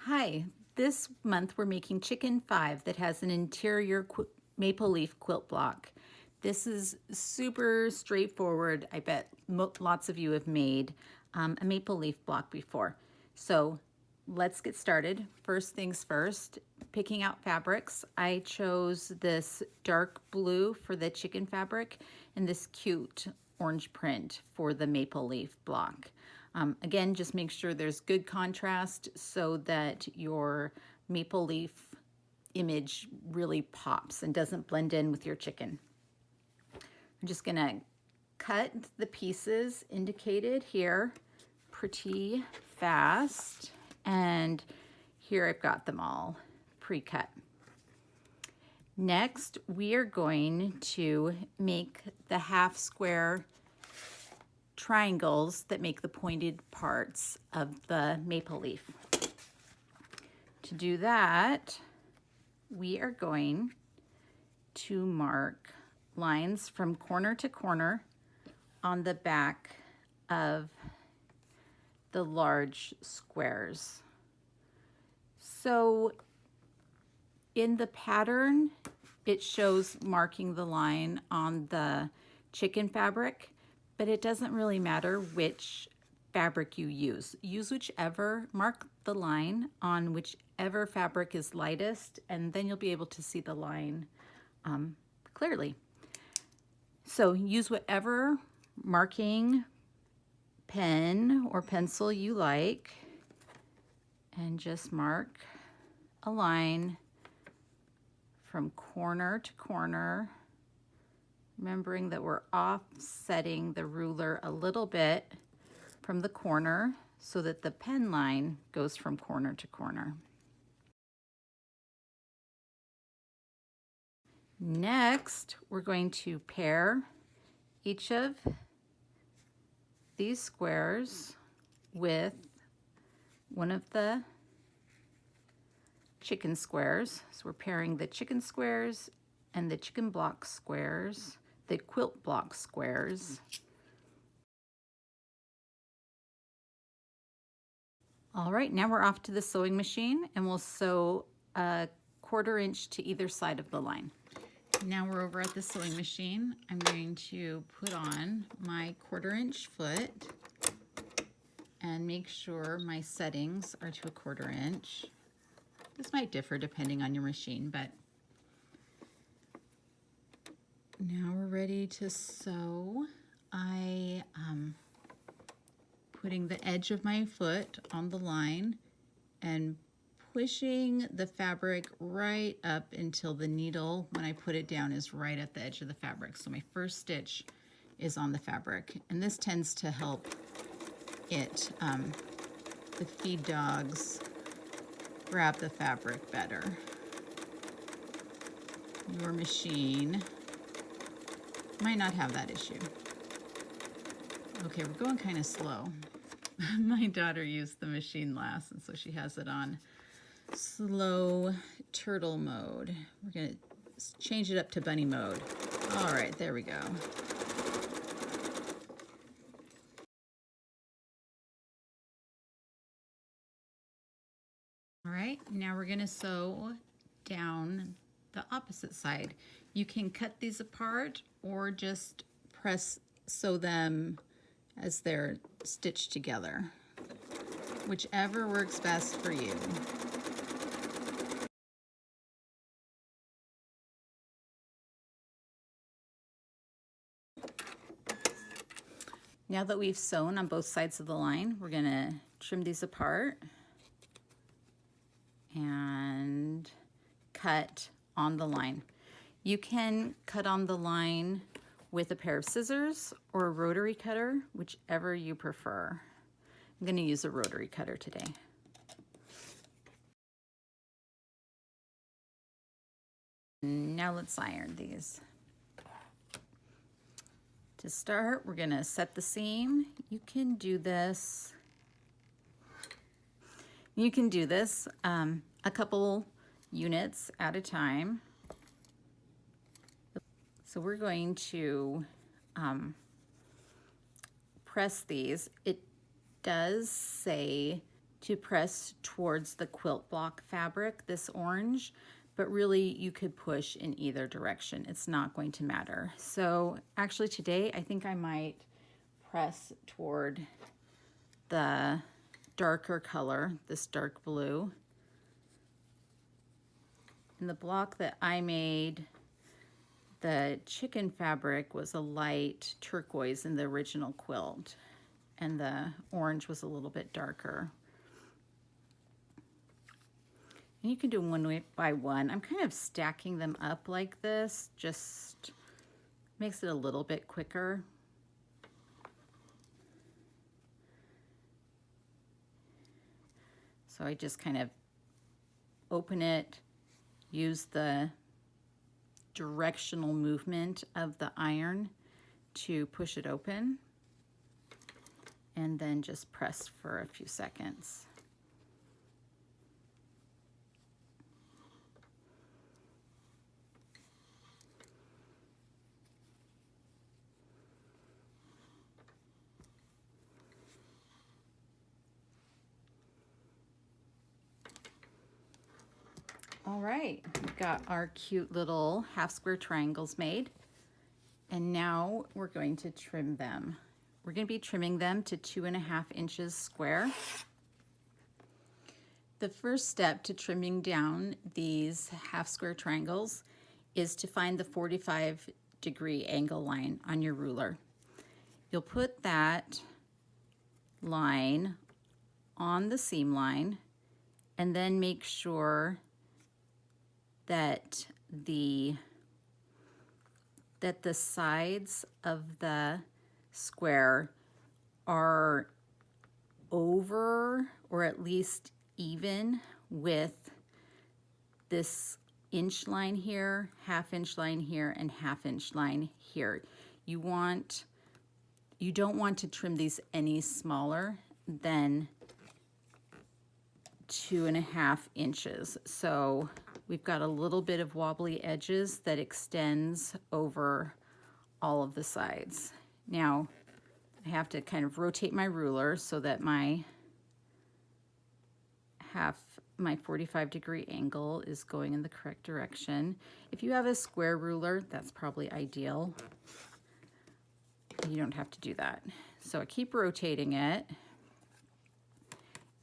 Hi, this month we're making Chicken 5 that has an interior maple leaf quilt block. This is super straightforward. I bet lots of you have made a maple leaf block before. So let's get started. First things first, picking out fabrics. I chose this dark blue for the chicken fabric and this cute orange print for the maple leaf block. Again, just make sure there's good contrast so that your maple leaf image really pops and doesn't blend in with your chicken. I'm just gonna cut the pieces indicated here pretty fast, and here I've got them all pre-cut. Next, we are going to make the half square triangles that make the pointed parts of the maple leaf. To do that, we are going to mark lines from corner to corner on the back of the large squares. So in the pattern, it shows marking the line on the chicken fabric, but it doesn't really matter which fabric you use. Use whichever, mark the line on whichever fabric is lightest, and then you'll be able to see the line clearly. So use whatever marking pen or pencil you like, and just mark a line from corner to corner, remembering that we're offsetting the ruler a little bit from the corner so that the pen line goes from corner to corner. Next, we're going to pair each of these squares with one of the chicken squares. So we're pairing the chicken squares and the chicken block squares, the quilt block squares. All right, now we're off to the sewing machine, and we'll sew a 1/4 inch to either side of the line. Now we're over at the sewing machine. I'm going to put on my 1/4 inch foot and make sure my settings are to a 1/4 inch. This might differ depending on your machine, but now we're ready to sew. I putting the edge of my foot on the line and pushing the fabric right up until the needle, when I put it down, is right at the edge of the fabric. So my first stitch is on the fabric, and this tends to help it, the feed dogs, grab the fabric better. Your machine might not have that issue. Okay, we're going kind of slow. My daughter used the machine last, and so she has it on slow turtle mode. We're gonna change it up to bunny mode. All right, there we go. All right, now we're gonna sew down the opposite side. You can cut these apart or just sew them as they're stitched together, whichever works best for you. Now that we've sewn on both sides of the line, we're gonna trim these apart and cut on the line. You can cut on the line with a pair of scissors or a rotary cutter, whichever you prefer. I'm going to use a rotary cutter today. Now let's iron these. To start, we're going to set the seam. You can do this a couple units at a time. So we're going to press these. It does say to press towards the quilt block fabric, this orange, but really you could push in either direction. It's not going to matter. So actually today I think I might press toward the darker color, this dark blue. And the block that I made, the chicken fabric was a light turquoise in the original quilt, and the orange was a little bit darker. And you can do one by one. I'm kind of stacking them up like this, just makes it a little bit quicker. So I just kind of open it, use the directional movement of the iron to push it open, and then just press for a few seconds. All right, we've got our cute little half square triangles made, and now we're going to trim them. We're going to be trimming them to 2.5 inches square. The first step to trimming down these half square triangles is to find the 45-degree angle line on your ruler. You'll put that line on the seam line, and then make sure that the sides of the square are over, or at least even, with this inch line here, half-inch line here, and half-inch line here. You don't want to trim these any smaller than 2.5 inches. So we've got a little bit of wobbly edges that extends over all of the sides. Now I have to kind of rotate my ruler so that my 45-degree angle is going in the correct direction. If you have a square ruler, that's probably ideal. You don't have to do that. So I keep rotating it.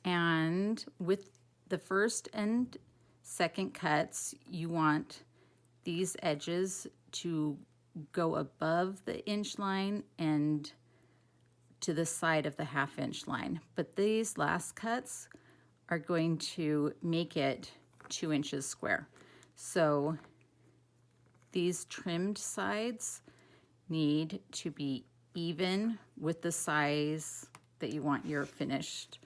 And with the first and second cuts, you want these edges to go above the inch line and to the side of the half-inch line. But these last cuts are going to make it 2 inches square. So these trimmed sides need to be even with the size that you want your finished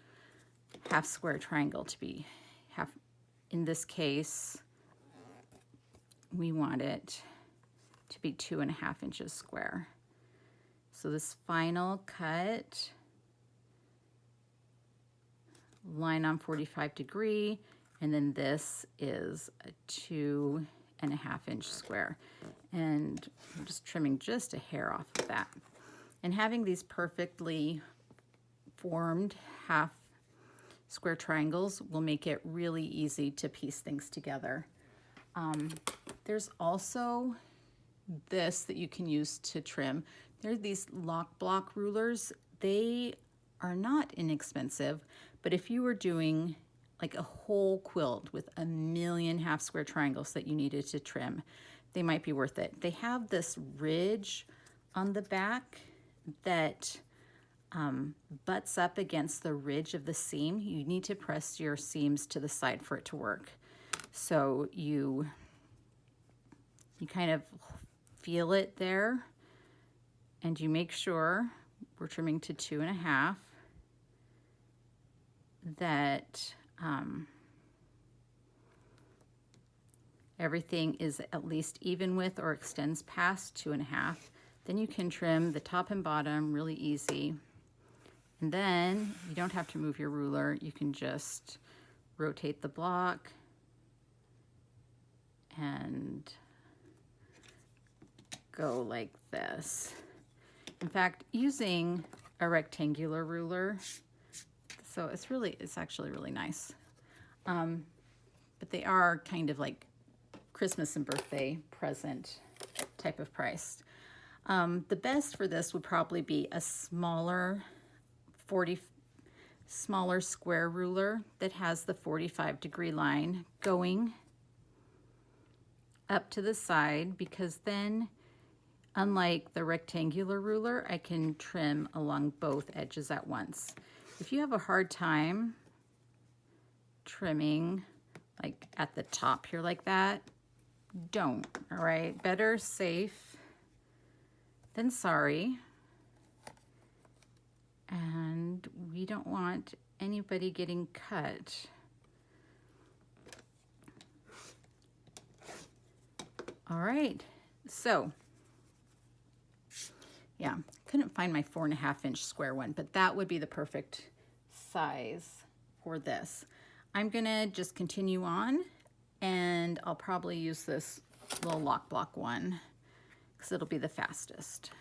half square triangle to be. In this case, we want it to be 2.5 inches square. So this final cut, line on 45-degree, and then this is a 2.5 inch square. And I'm just trimming just a hair off of that. And having these perfectly formed half square triangles will make it really easy to piece things together. There's also this that you can use to trim. There are these lock block rulers. They are not inexpensive, but if you were doing like a whole quilt with 1,000,000 half square triangles that you needed to trim, they might be worth it. They have this ridge on the back that butts up against the ridge of the seam. You need to press your seams to the side for it to work. So you kind of feel it there, and you make sure we're trimming to 2.5, that everything is at least even with or extends past 2.5. Then you can trim the top and bottom really easy. And then you don't have to move your ruler. You can just rotate the block and go like this. In fact, using a rectangular ruler, So it's actually really nice. But they are kind of like Christmas and birthday present type of price. The best for this would probably be a smaller square ruler that has the 45-degree line going up to the side, because then, unlike the rectangular ruler, I can trim along both edges at once. If you have a hard time trimming like at the top here like that, don't, all right? Better safe than sorry. And we don't want anybody getting cut. All right, so yeah, couldn't find my 4.5-inch square one, but that would be the perfect size for this. I'm gonna just continue on, and I'll probably use this little lock block one because it'll be the fastest.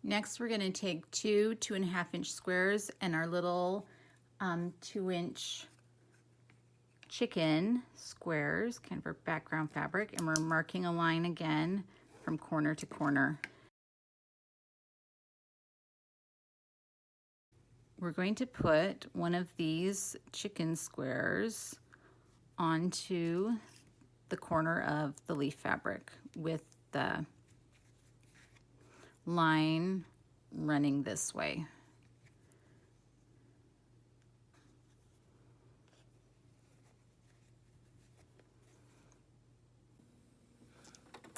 Next, we're gonna take two 2.5-inch squares and our little 2-inch chicken squares, kind of our background fabric, and we're marking a line again from corner to corner. We're going to put one of these chicken squares onto the corner of the leaf fabric with the line running this way.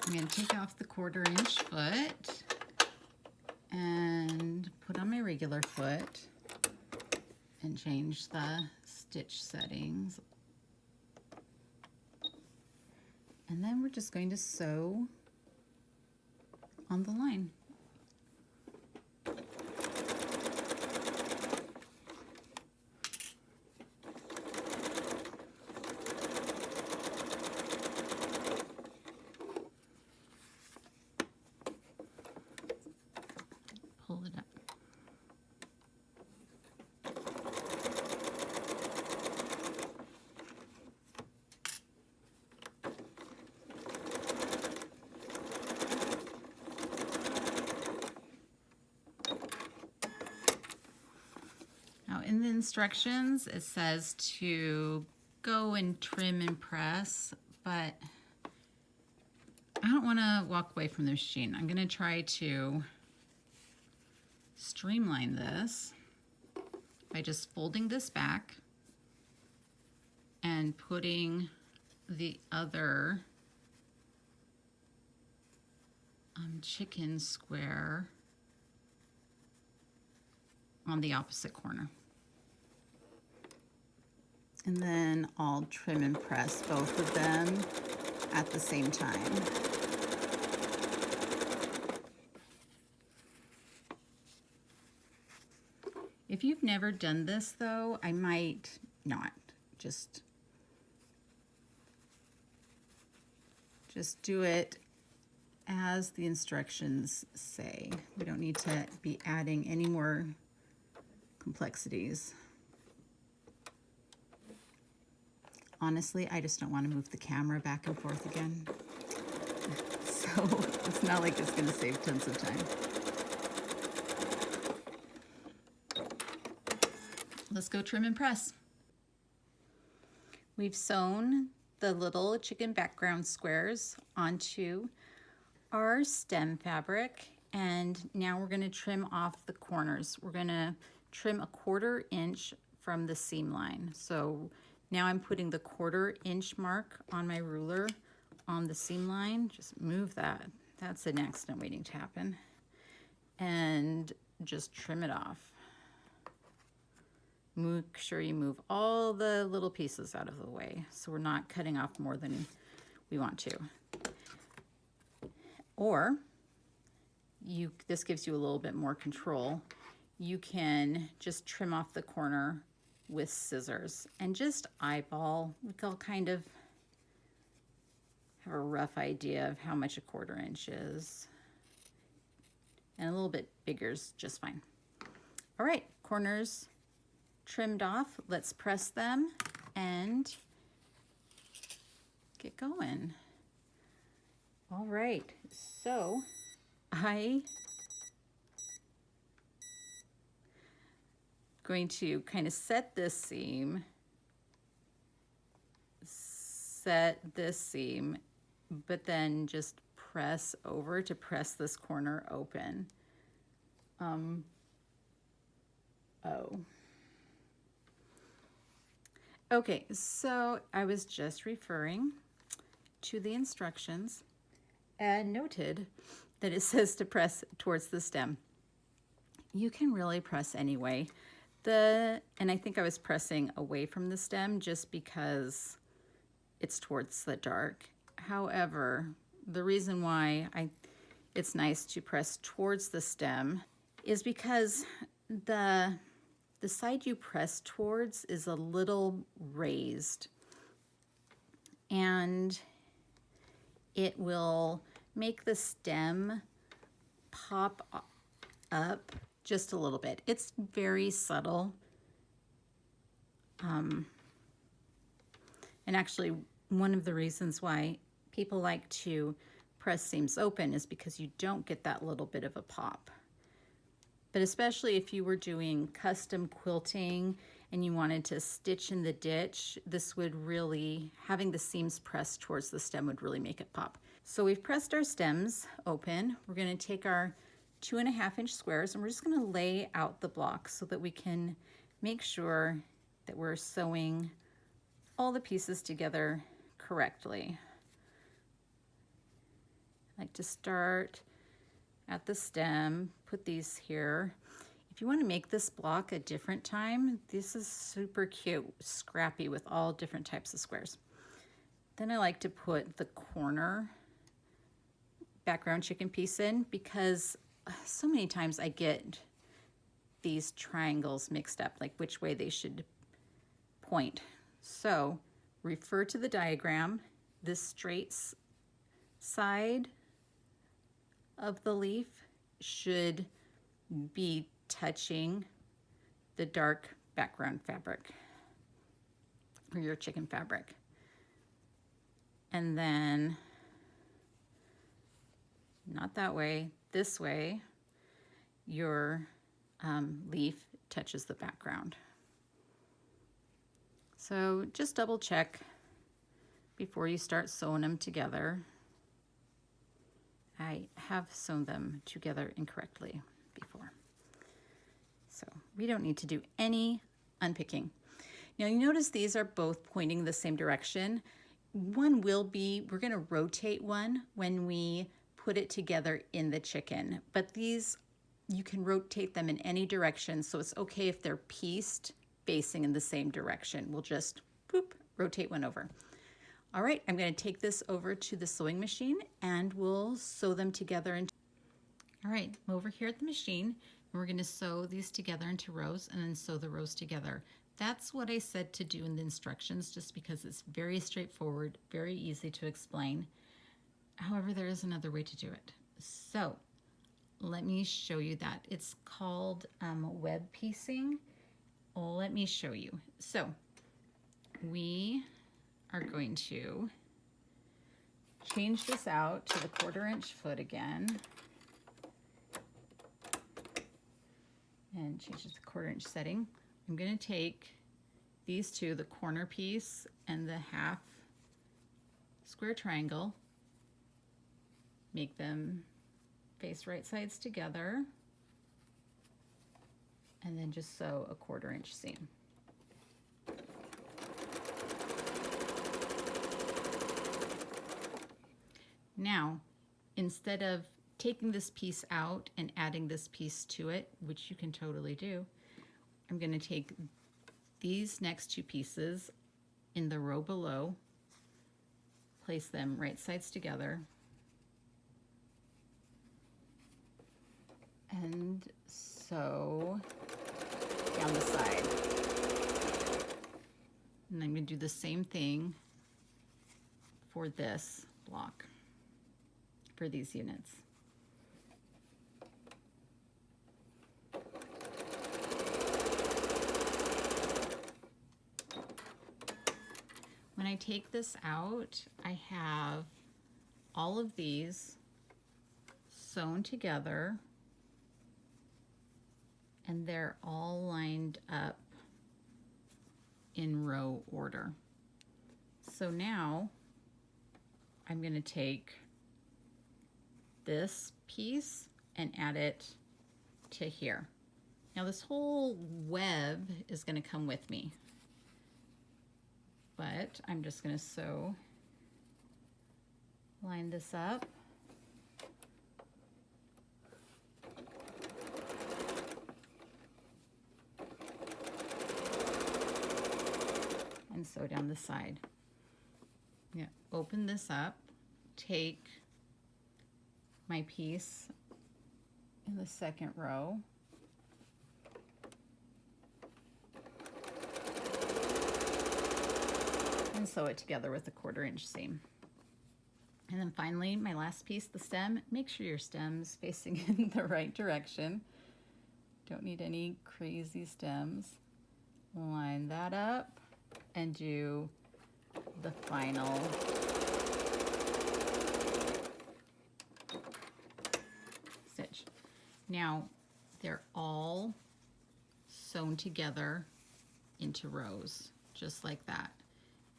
I'm going to take off the 1/4-inch foot and put on my regular foot and change the stitch settings. And then we're just going to sew on the line. Pull it up. Now in the instructions, it says to go and trim and press, but I don't want to walk away from the machine. I'm going to try to streamline this by just folding this back and putting the other chicken square on the opposite corner. And then I'll trim and press both of them at the same time. If you've never done this though, I might not. Just do it as the instructions say. We don't need to be adding any more complexities. Honestly, I just don't want to move the camera back and forth again. So it's not like it's going to save tons of time. Let's go trim and press. We've sewn the little chicken background squares onto our stem fabric, and now we're going to trim off the corners. We're going to trim a 1/4 inch from the seam line. So now I'm putting the 1/4 inch mark on my ruler on the seam line. Just move that. That's an accident waiting to happen. And just trim it off. Make sure you move all the little pieces out of the way so we're not cutting off more than we want to. Or this gives you a little bit more control. You can just trim off the corner with scissors and just eyeball. I'll kind of have a rough idea of how much a 1/4 inch is. And a little bit bigger is just fine. All right, corners trimmed off. Let's press them and get going. All right, so I'm going to kind of set this seam, but then just press over to press this corner open. Okay, so I was just referring to the instructions and noted that it says to press towards the stem. You can really press anyway. And I think I was pressing away from the stem just because it's towards the dark. However, the reason why it's nice to press towards the stem is because the side you press towards is a little raised, and it will make the stem pop up just a little bit. It's very subtle. And actually, one of the reasons why people like to press seams open is because you don't get that little bit of a pop. But especially if you were doing custom quilting and you wanted to stitch in the ditch, this would really, having the seams pressed towards the stem would really make it pop. So we've pressed our stems open. We're going to take our 2.5 inch squares and we're just going to lay out the blocks so that we can make sure that we're sewing all the pieces together correctly. I like to start at the stem, put these here. If you want to make this block a different time, this is super cute, scrappy with all different types of squares. Then I like to put the corner background chicken piece in because so many times I get these triangles mixed up, like which way they should point. So refer to the diagram. This straight side of the leaf should be touching the dark background fabric or your chicken fabric. And then, not that way, this way, your leaf touches the background. So just double check before you start sewing them together. I have sewn them together incorrectly before. So we don't need to do any unpicking. Now you notice these are both pointing the same direction. One will be, we're gonna rotate one when we put it together in the chicken, but these, you can rotate them in any direction, so it's okay if they're pieced facing in the same direction. We'll just, boop, rotate one over. All right, I'm gonna take this over to the sewing machine and we'll sew them together. All right, I'm over here at the machine and we're gonna sew these together into rows and then sew the rows together. That's what I said to do in the instructions just because it's very straightforward, very easy to explain. However, there is another way to do it. So let me show you that. It's called web piecing. Let me show you. So we are going to change this out to the 1/4 inch foot again. And change it to the 1/4 inch setting. I'm going to take these two, the corner piece and the half square triangle, make them face right sides together, and then just sew a 1/4 inch seam. Now, instead of taking this piece out and adding this piece to it, which you can totally do, I'm going to take these next two pieces in the row below, place them right sides together, and sew down the side. And I'm going to do the same thing for this block, for these units. When I take this out, I have all of these sewn together, and they're all lined up in row order. So now I'm going to take this piece and add it to here. Now this whole web is going to come with me, but I'm just going to line this up. And sew down the side. Yeah, open this up, take my piece in the second row, and sew it together with a 1/4 inch seam. And then finally, my last piece, the stem. Make sure your stem's facing in the right direction. Don't need any crazy stems. Line that up and do the final stitch. Now they're all sewn together into rows, just like that.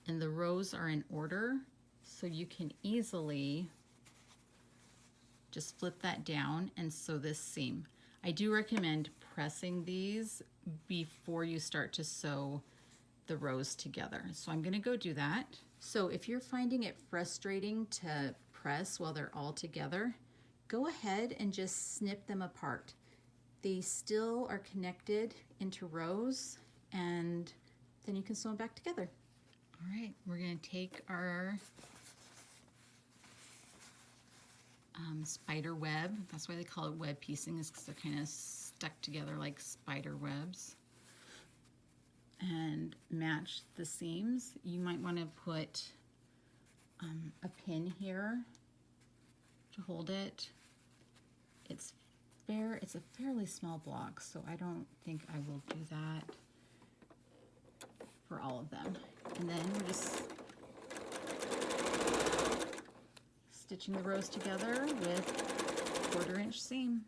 And the rows are in order, so you can easily just flip that down and sew this seam. I do recommend pressing these before you start to sew the rows together. So I'm going to go do that. So if you're finding it frustrating to press while they're all together, go ahead and just snip them apart. They still are connected into rows, and then you can sew them back together. All right, we're going to take our spider web. That's why they call it web piecing, is because they're kind of stuck together like spider webs. And match the seams. You might want to put a pin here to hold it. It's a fairly small block, so I don't think I will do that for all of them. And then we're just stitching the rows together with 1/4 inch seam.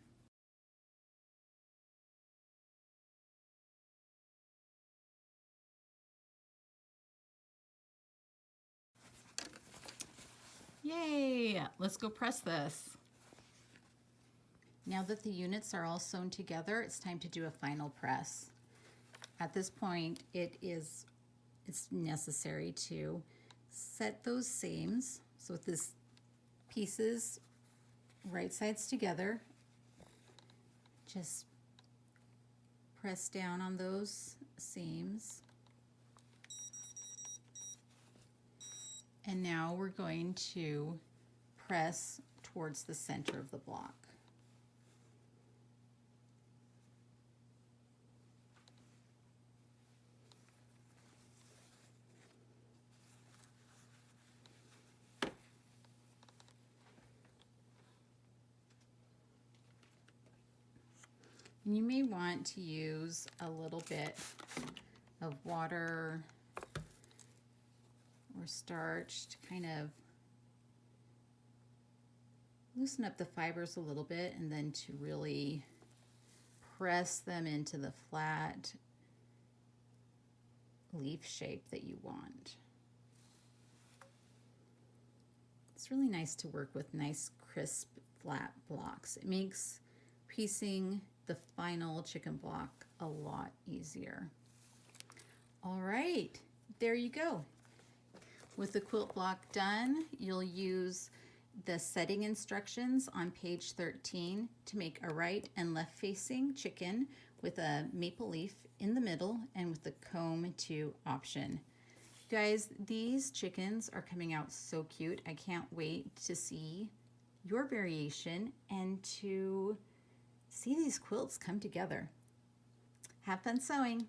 Yay! Let's go press this. Now that the units are all sewn together, it's time to do a final press. At this point, it's necessary to set those seams. So with this pieces right sides together, just press down on those seams. And now we're going to press towards the center of the block. And you may want to use a little bit of water or starch to kind of loosen up the fibers a little bit, and then to really press them into the flat leaf shape that you want. It's really nice to work with nice, crisp, flat blocks. It makes piecing the final chicken block a lot easier. All right, there you go. With the quilt block done, you'll use the setting instructions on page 13 to make a right and left facing chicken with a maple leaf in the middle and with the comb to option. Guys, these chickens are coming out so cute. I can't wait to see your variation and to see these quilts come together. Have fun sewing.